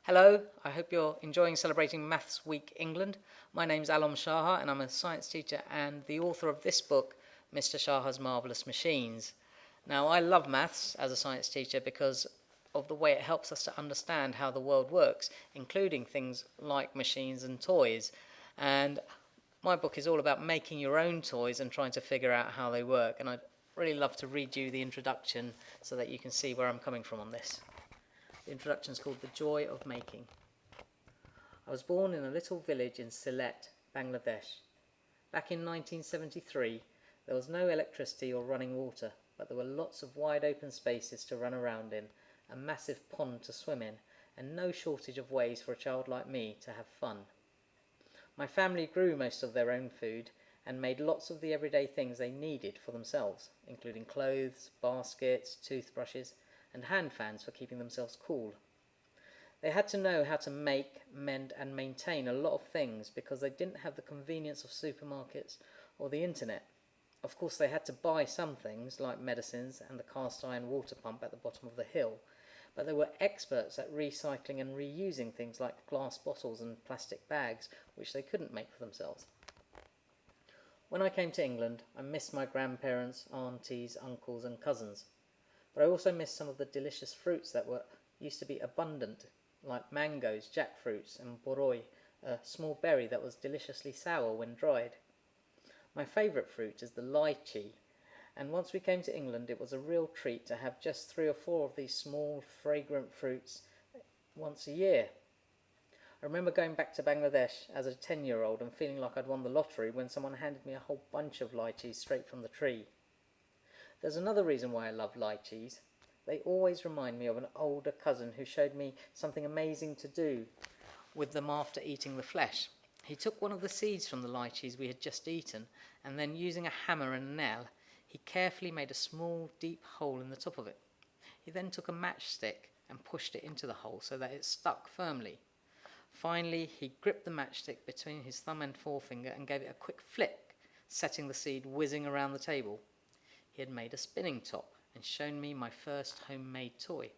Hello, I hope you're enjoying celebrating Maths Week England. My name's Alom Shaha and I'm a science teacher and the author of this book, Mr. Shaha's Marvellous Machines. Now, I love maths as a science teacher because of the way it helps us to understand how the world works, including things like machines and toys. And my book is all about making your own toys and trying to figure out how they work. And I'd really love to read you the introduction so that you can see where I'm coming from on this. The introduction is called The Joy of Making. I was born in a little village in Sylhet, Bangladesh. Back in 1973, there was no electricity or running water, but there were lots of wide open spaces to run around in, a massive pond to swim in, and no shortage of ways for a child like me to have fun. My family grew most of their own food and made lots of the everyday things they needed for themselves, including clothes, baskets, toothbrushes, and hand fans for keeping themselves cool. They had to know how to make, mend and maintain a lot of things because they didn't have the convenience of supermarkets or the internet. Of course, they had to buy some things like medicines and the cast iron water pump at the bottom of the hill, but they were experts at recycling and reusing things like glass bottles and plastic bags, which they couldn't make for themselves. When I came to England, I missed my grandparents, aunties, uncles and cousins. But I also missed some of the delicious fruits that used to be abundant, like mangoes, jackfruits and boroi, a small berry that was deliciously sour when dried. My favourite fruit is the lychee, and once we came to England it was a real treat to have just 3 or 4 of these small, fragrant fruits once a year. I remember going back to Bangladesh as a 10-year-old and feeling like I'd won the lottery when someone handed me a whole bunch of lychees straight from the tree. There's another reason why I love lychees. They always remind me of an older cousin who showed me something amazing to do with them after eating the flesh. He took one of the seeds from the lychees we had just eaten, and then using a hammer and a nail, he carefully made a small, deep hole in the top of it. He then took a matchstick and pushed it into the hole so that it stuck firmly. Finally, he gripped the matchstick between his thumb and forefinger and gave it a quick flick, setting the seed whizzing around the table. He had made a spinning top and shown me my first homemade toy.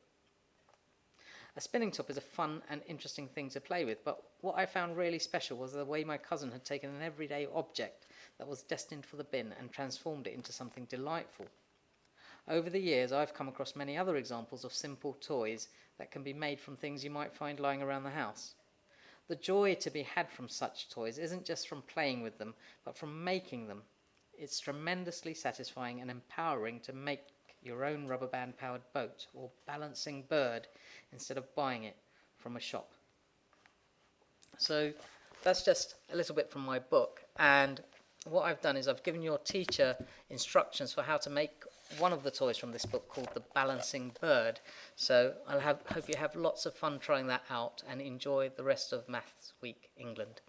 A spinning top is a fun and interesting thing to play with, but what I found really special was the way my cousin had taken an everyday object that was destined for the bin and transformed it into something delightful. Over the years, I've come across many other examples of simple toys that can be made from things you might find lying around the house. The joy to be had from such toys isn't just from playing with them, but from making them. It's tremendously satisfying and empowering to make your own rubber band powered boat or balancing bird instead of buying it from a shop. So that's just a little bit from my book, and what I've done is I've given your teacher instructions for how to make one of the toys from this book called the Balancing Bird. So hope you have lots of fun trying that out and enjoy the rest of Maths Week England.